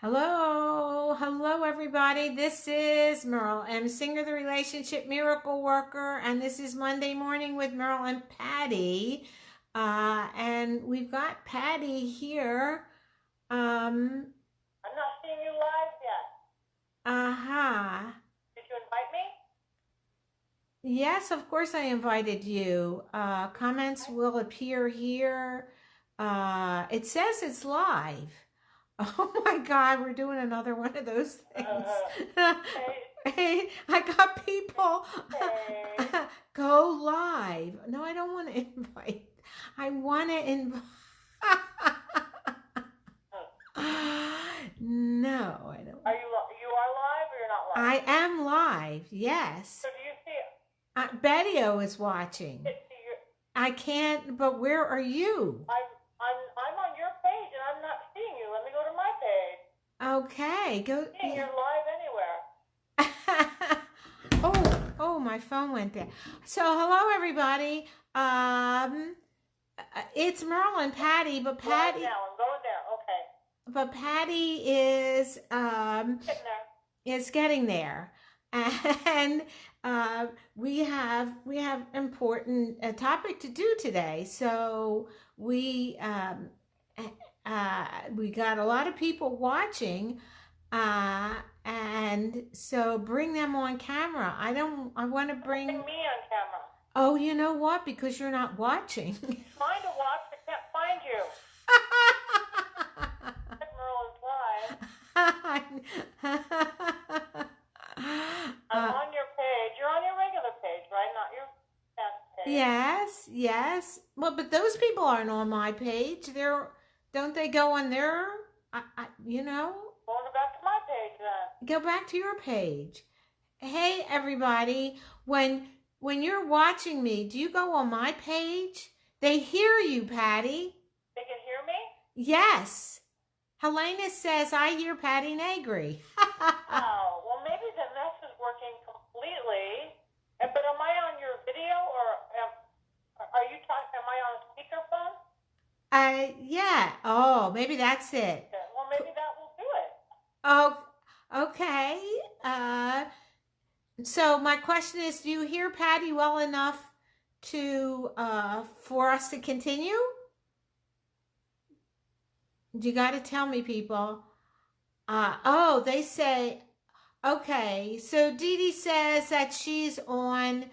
Hello everybody. This is Merle M. Singer, the Relationship Miracle Worker, and this is Monday Morning with Merle and Patty. And we've got Patty here. I'm not seeing you live yet. Uh-huh. Did you invite me? Yes, of course I invited you. Comments will appear here. It says it's live. Oh my God, we're doing another one of those things. Hey, I got people. Go live. No, I don't want to invite. I want to invite. No, I don't. You are live or you're not live? I am live, yes. So do you see it? Betty-O is watching. I can't, but where are you? I'm on your page and I'm not seeing you. Let me go to my page. Okay, go. You're live anywhere. Oh, my phone went there. So, hello everybody. It's Merle and Patty, but Patty. I'm going there. Okay. But Patty is getting there, and we have important topic to do today. So we got a lot of people watching, and so bring them on camera. I want to bring me on camera. Oh, you know what? Because you're not watching. Trying to watch, I can't find you. I'm on your page. You're on your regular page, right? Not your test page. Yes. Well, but those people aren't on my page. Don't they go on their? You know. Well, go back to my page then. Go back to your page. Hey, everybody! When you're watching me, do you go on my page? They hear you, Patty. They can hear me? Yes. Helena says, I hear Patty Negri. Oh, well, maybe the mess is working completely. But am I on your video or are you talking? Am I on speakerphone? Yeah. Oh, maybe that's it. Okay. Well, maybe that will do it. Oh, okay. So my question is, do you hear Patty well enough to for us to continue? You got to tell me, people. They say, okay. So Dee Dee says that she's on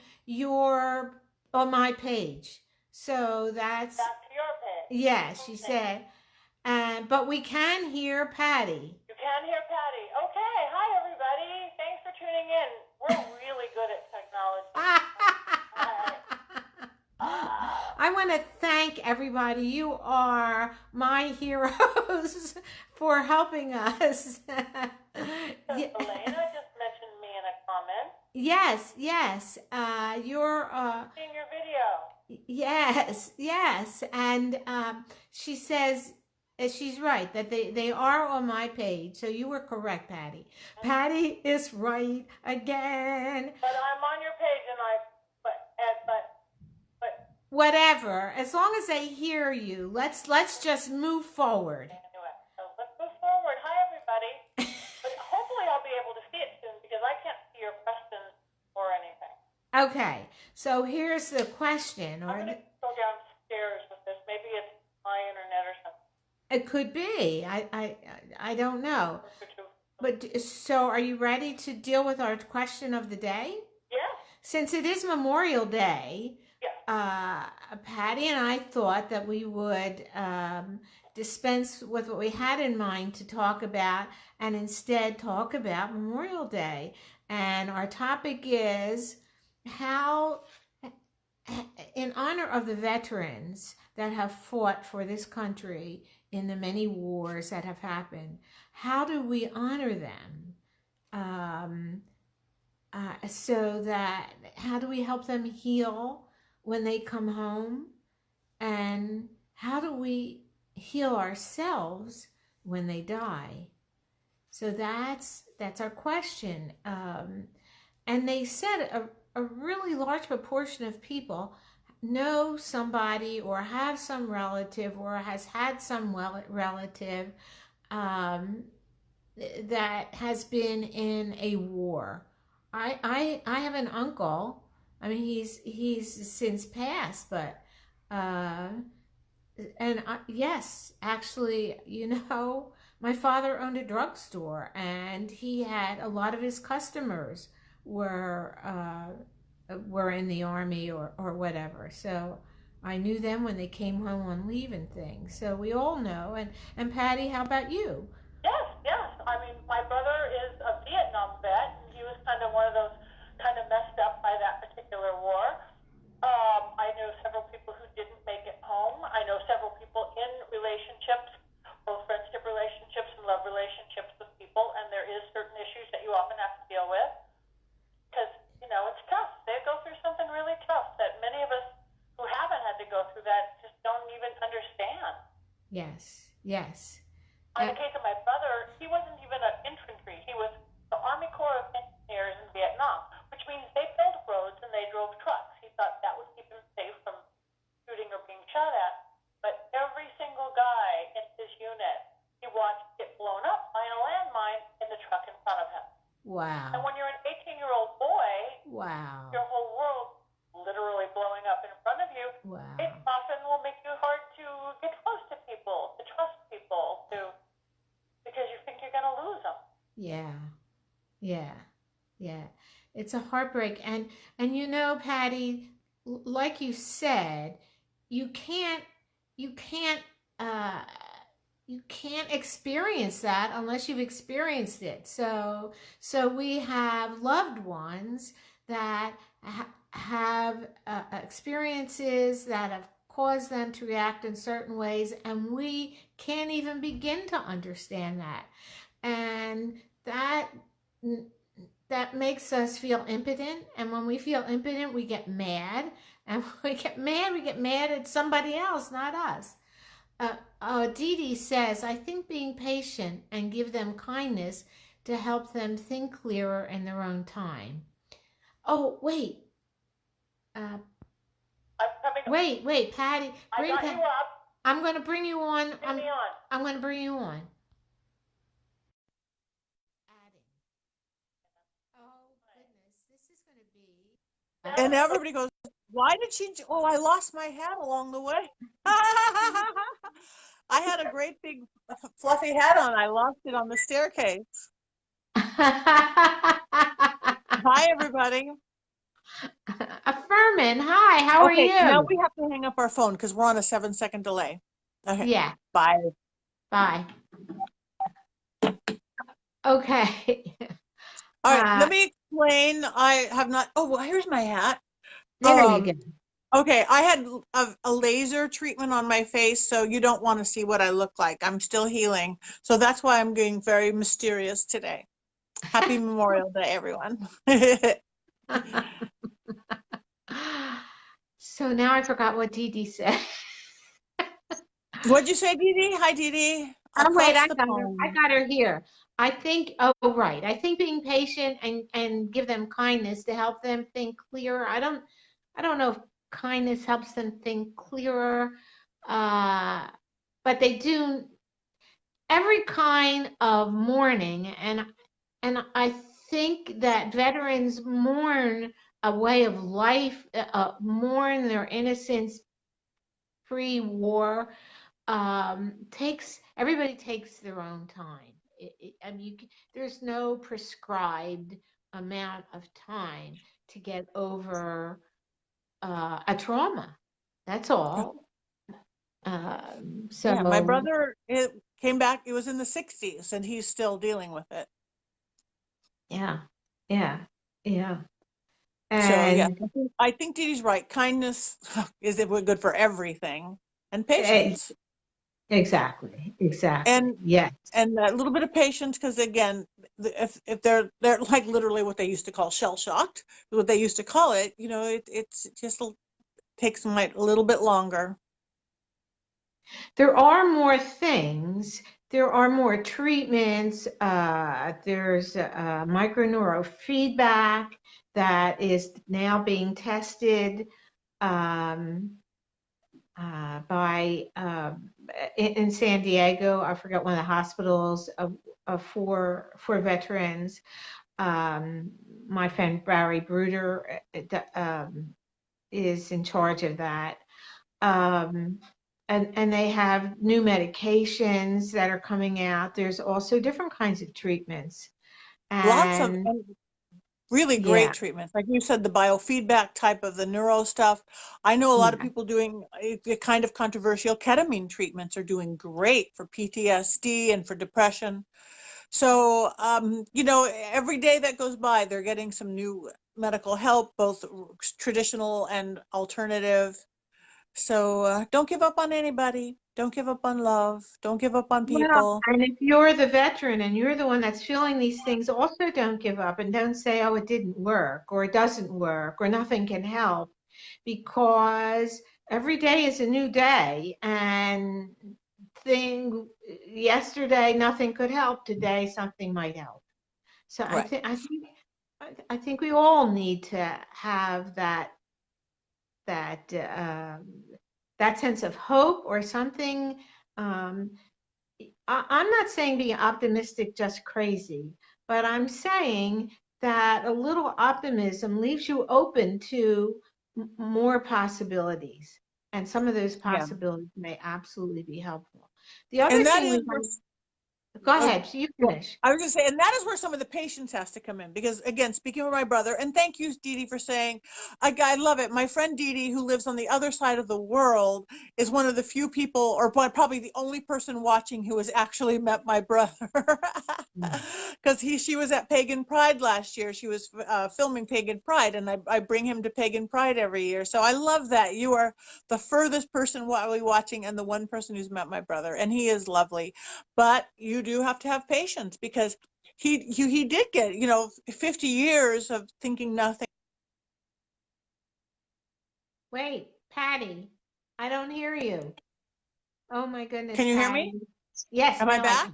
my page. So that's your page. Yeah, she said. But we can hear Patty. You can hear Patty. Okay. Hi, everybody. Thanks for tuning in. We're really good at technology. I want to thank everybody. You are my heroes for helping us. Elena just mentioned me in a comment. Yes. You're seeing your video. Yes. And she says she's right that they are on my page. So you were correct, Patty. Mm-hmm. Patty is right again. But I'm on your page and whatever, as long as they hear you, let's just move forward. So let's move forward. Hi, everybody. But hopefully I'll be able to see it soon because I can't see your questions or anything. Okay, so here's the question. I'm going to go downstairs with this. Maybe it's my internet or something. It could be. I don't know. But so are you ready to deal with our question of the day? Yeah. Since it is Memorial Day, Patty and I thought that we would dispense with what we had in mind to talk about and instead talk about Memorial Day. And our topic is how, in honor of the veterans that have fought for this country in the many wars that have happened, how do we honor them? So that, how do we help them heal when they come home, and how do we heal ourselves when they die? So that's our question. And they said a really large proportion of people know somebody or have some relative or has had some relative that has been in a war. I have an uncle. I mean, he's since passed, but uh, yes, actually, my father owned a drugstore, and he had a lot of his customers were were in the army or whatever. So I knew them when they came home on leave and things. So we all know. And Patty, how about you? Yes, yes. I mean, my brother is a Vietnam vet, and he was kind of one of those kind of messed up by that particular war. I know several people who didn't make it home. I know several people in relationships, both friendship relationships and love relationships with people, and there is certain issues that you often have to deal with because, it's tough. They go through something really tough that many of us who haven't had to go through that just don't even understand. Yes, yes. In the case of my brother, he wasn't even an infantry. He was the Army Corps of Engineers in Vietnam, which means they built roads and they drove trucks. He thought that would keep him safe from shooting or being shot at. But every single guy in his unit, he watched get blown up by a landmine in the truck in front of him. Wow. And when you're an 18-year-old boy, wow, your whole world literally blowing up in front of you, wow, it often will make you hard to get close to people, to trust people, because you think you're going to lose them. yeah, yeah, yeah. It's a heartbreak, and Patty, like you said, you can't, you can't, uh, you can't experience that unless you've experienced it. So we have loved ones that have experiences that have caused them to react in certain ways, and we can't even begin to understand that. And that makes us feel impotent, and when we feel impotent we get mad, and when we get mad at somebody else, not us. Dee Dee says, I think being patient and give them kindness to help them think clearer in their own time. Oh, wait. Uh, wait, Patty. I got you up. I'm going to bring you on. Bring me on. I'm going to bring you on. Oh, goodness. This is going to be. And everybody goes, why did she? Oh, I lost my hat along the way. I had a great big fluffy hat on. I lost it on the staircase. Hi, everybody. Furman, hi, how are you? Now we have to hang up our phone because we're on a 7-second delay. Okay. Yeah. Bye. Bye. Okay. All right. Let me explain. I have not. Oh, well, here's my hat. There you go. Okay. I had a laser treatment on my face, so you don't want to see what I look like. I'm still healing. So that's why I'm being very mysterious today. Happy Memorial Day, everyone. So now I forgot what Dee Dee said. What'd you say, Dee Dee? Hi, Dee Dee. Oh, wait, I got her here. I think, right. I think being patient and give them kindness to help them think clearer. I don't know if kindness helps them think clearer, but they do every kind of mourning, and I think that veterans mourn a way of life, mourn their innocence pre-war. Everybody takes their own time. I mean, there's no prescribed amount of time to get over a trauma. That's all. So yeah, my brother came back. It was in the 60s, and he's still dealing with it. Yeah, yeah, yeah. And so yeah, I think Dee Dee's right. Kindness is good for everything, and patience. Exactly. And yes, and a little bit of patience, because again, if they're like literally what they used to call shell shocked, what they used to call it, it's just takes them a little bit longer. There are more things. There are more treatments. There's microneurofeedback that is now being tested. by in San Diego. I forgot one of the hospitals for veterans. My friend Barry Bruder is in charge of that. Um, and they have new medications that are coming out. There's also different kinds of treatments. Lots of And really yeah, great treatments. Like you said, the biofeedback type of the neuro stuff. I know a lot of yeah. people doing the kind of controversial ketamine treatments are doing great for PTSD and for depression. So, every day that goes by, they're getting some new medical help, both traditional and alternative. So don't give up on anybody. Don't give up on love. Don't give up on Well, people. and if you're the veteran and you're the one that's feeling these things, also don't give up and don't say, oh, it didn't work or it doesn't work or nothing can help, because every day is a new day, and thing yesterday nothing could help, today something might help. So Right. I think we all need to have that that sense of hope or something. Um, I'm not saying being optimistic just crazy, but I'm saying that a little optimism leaves you open to more possibilities. And some of those Yeah. possibilities may absolutely be helpful. The other And that thing we is have, where go Uh, ahead, so you well, finish. I was going to say, and that is where some of the patience has to come in. Because again, speaking with my brother, and thank you, Dee Dee, for saying, I love it. My friend Dee Dee, who lives on the other side of the world, is one of the few people, or probably the only person watching who has actually met my brother. Because she was at Pagan Pride last year. She was filming Pagan Pride, and I bring him to Pagan Pride every year. So I love that. You are the furthest person watching, and the one person who's met my brother, and he is lovely. But you do have to have patience, because he did get 50 years of thinking nothing. Wait, Patty, I don't hear you. Oh my goodness, Can you hear me? Patty. Yes, Am I now I back? can.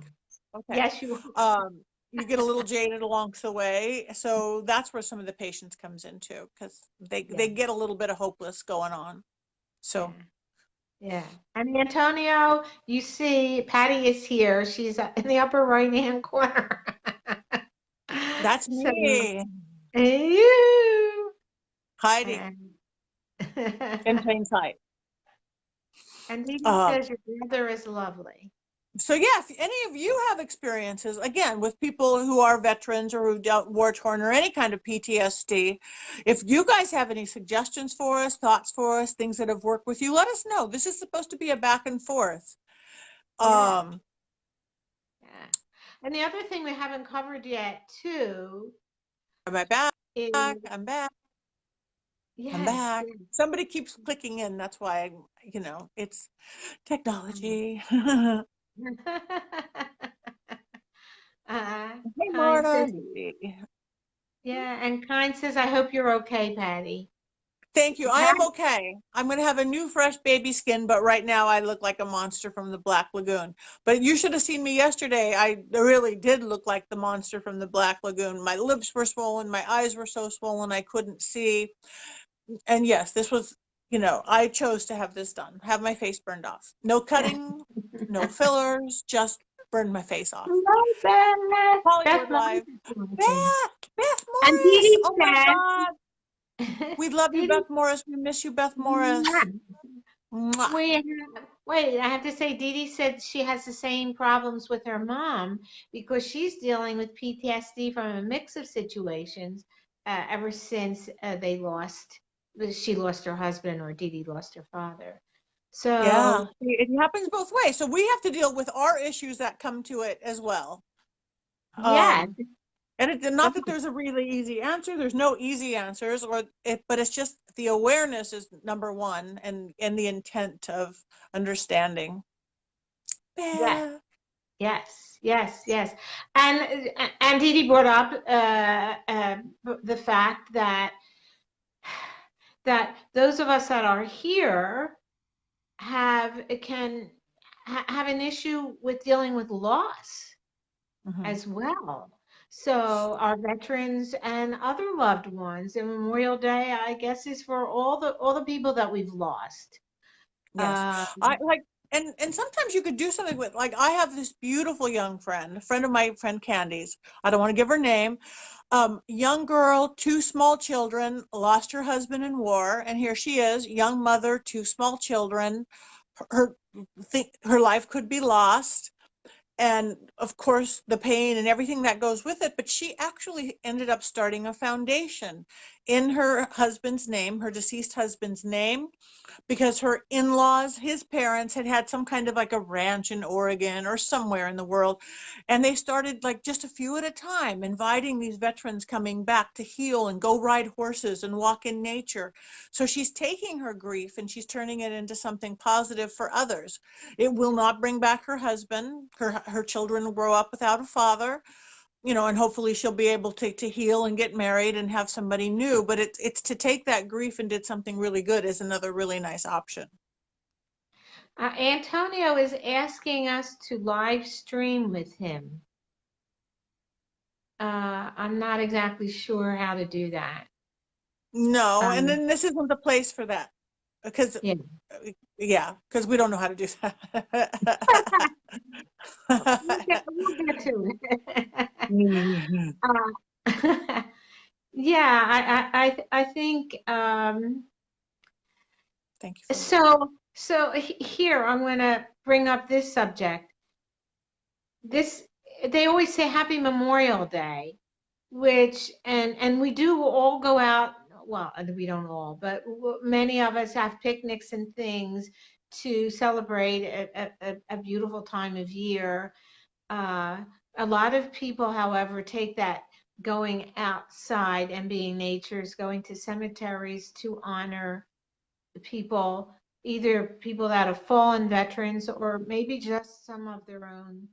Okay. Yes, you um you get a little jaded along the way, so that's where some of the patience comes into, because yeah, they get a little bit of hopeless going on. yeah. So Yeah. And Antonio, you see, Patty is here. She's in the upper right-hand corner. that's So, me you. hiding And, in plain sight. and Didi um says your brother is lovely. So yeah, if any of you have experiences, again, with people who are veterans or who dealt war torn or any kind of PTSD, if you guys have any suggestions for us, thoughts for us, things that have worked with you, let us know. This is supposed to be a back and forth. Yeah. Um, Yeah. And the other thing we haven't covered yet, too, am I back? is I'm back. I'm yes, back. yes. Somebody keeps clicking in. That's why, it's Um, technology. uh, Hey, Kind Marta. says, yeah, and Kind says, I hope you're okay, Patty. Thank you. I am Patty, okay. I'm going to have a new fresh baby skin, but right now I look like a monster from the Black Lagoon. But you should have seen me yesterday. I really did look like the monster from the Black Lagoon. My lips were swollen. My eyes were so swollen I couldn't see. And yes, this was, I chose to have this done, have my face burned off. No cutting, no fillers, just burned my face off. hello, Beth. Beth Hollywood Morris Live. is watching. Beth And Morris. Dee Oh my said, God. We love you, Dee Beth Morris. We miss you, Beth Morris. Mwah. wait, I have to say, Dee Dee said she has the same problems with her mom because she's dealing with PTSD from a mix of situations ever since she lost her husband, or Dee Dee lost her father. Yeah, So, it happens both ways. So we have to deal with our issues that come to it as well. yeah, And not that there's a really easy answer. There's no easy answers, but it's just the awareness is number one, and the intent of understanding. yes, Yeah. yes. And Dee Dee brought up the fact that those of us that are here can have an issue with dealing with loss Mhm. as well. So our veterans and other loved ones, and Memorial Day, I guess, is for all the people that we've lost. Yes. Uh, I like, and sometimes you could do something with, like, I have this beautiful young friend, a friend of my friend Candy's. I don't want to give her name. Young girl, two small children, lost her husband in war, and here she is, young mother, two small children. Her her life could be lost, and of course the pain and everything that goes with it, but she actually ended up starting a foundation in her husband's name, her deceased husband's name, because her in-laws, his parents, had had some kind of like a ranch in Oregon or somewhere in the world, and they started, like, just a few at a time, inviting these veterans coming back to heal and go ride horses and walk in nature. So she's taking her grief and she's turning it into something positive for others. It will not bring back her husband. Her children will grow up without a father, and hopefully she'll be able to heal and get married and have somebody new. But it's to take that grief and did something really good is another really nice option. Antonio is asking us to live stream with him. I'm not exactly sure how to do that. No, and Um, then this isn't the place for that, because yeah. because we don't know how to do that. We'll get to it. Mhm. Yeah, I think Thank you for that. here I'm going to bring up this subject. This they always say Happy Memorial Day, which and we do all go out. Well, we don't all, but many of us have picnics and things to celebrate a beautiful time of year. Uh, a lot of people, however, take that going outside and being natures, going to cemeteries to honor the people, either people that have fallen veterans or maybe just some of their own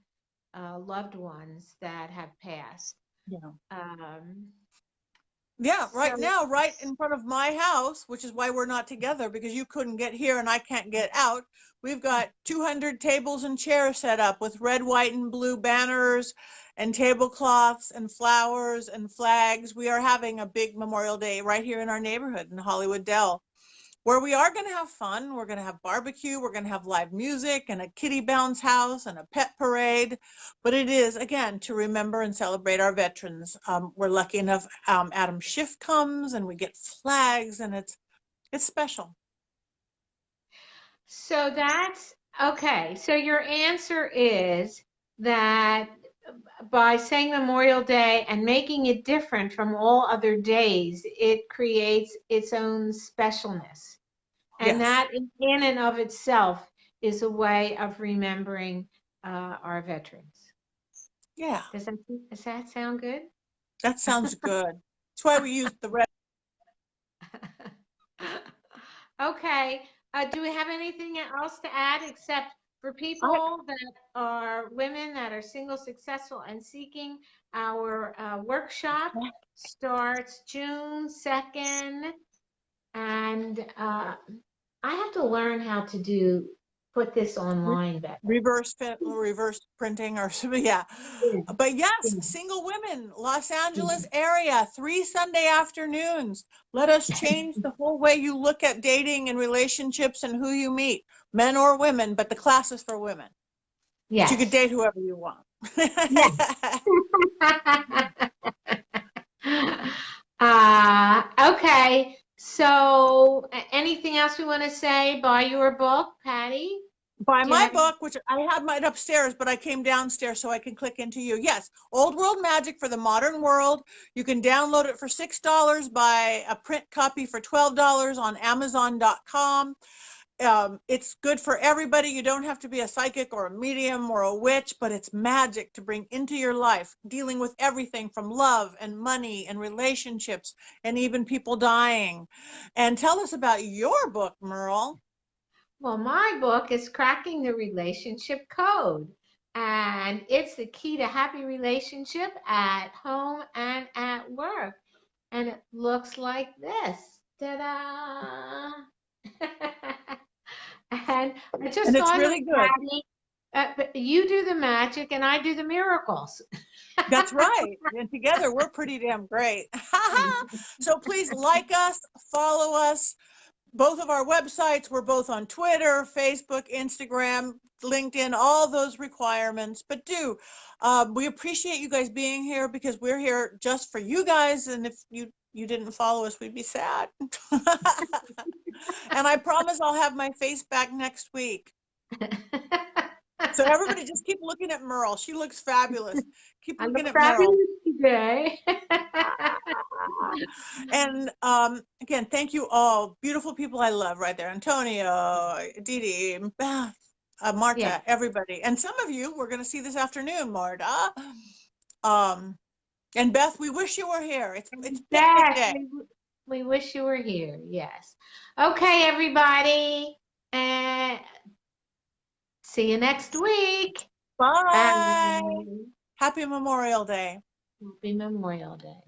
loved ones that have passed. Yeah. Um, Yeah, so, right now, right in front of my house, which is why we're not together, because you couldn't get here and I can't get out. We've got 200 tables and chairs set up with red, white, and blue banners and tablecloths and flowers and flags. We are having a big Memorial Day right here in our neighborhood in Hollywood Dell, where we are going to have fun. We're going to have barbecue. We're going to have live music and a kitty bounce house and a pet parade. But it is, again, to remember and celebrate our veterans. We're lucky enough, Adam Schiff comes and we get flags, and it's special. so that's okay. So your answer is that by saying Memorial Day and making it different from all other days, it creates its own specialness. And Yes. that in and of itself is a way of remembering our veterans. Yeah, Does that sound good? that sounds good. That's why we use the red. Okay. Do we have anything else to add except for I, people that are women that are single, successful, and seeking? Our workshop starts June 2nd, and I have to learn how to put this online better. reverse printing or yeah. Yeah, But yeah. yes, single women, Los Angeles area, 3 Sunday afternoons. Let us change the whole way you look at dating and relationships and who you meet, men or women, but the class is for women. But you could Yes. date whoever you want. Yes. Okay. So, anything else we want to say by your book, Patty? Buy Do you my have? book, which I had mine upstairs, but I came downstairs so I can click into you. Yes, Old World Magic for the Modern World. You can download it for $6, buy a print copy for $12 on Amazon.com. It's good for everybody. You don't have to be a psychic or a medium or a witch, but it's magic to bring into your life, dealing with everything from love and money and relationships and even people dying. And tell us about your book, Merle. Well, my book is Cracking the Relationship Code, and it's the key to happy relationship at home and at work. And it looks like this. Ta-da! And I just And it's thought of really good. Patty. But you do the magic and I do the miracles. That's right. And together we're pretty damn great. So please like us, follow us, both of our websites. We're both on Twitter, Facebook, Instagram, LinkedIn, all those requirements. But we appreciate you guys being here because we're here just for you guys. And if you didn't follow us, we'd be sad. And I promise I'll have my face back next week. So everybody just keep looking at Merle. She looks fabulous. Keep I looking look at Merle. fabulous today. And again, thank you all. Beautiful people I love right there. Antonio, Dee Dee, Marta, Yeah. everybody. And some of you we're going to see this afternoon, Marta. And Beth, we wish you were here. It's picnic Yes, day. we wish you were here. Yes. Okay, everybody. And see you next week. Bye. Bye. Happy Memorial Day. Happy Memorial Day.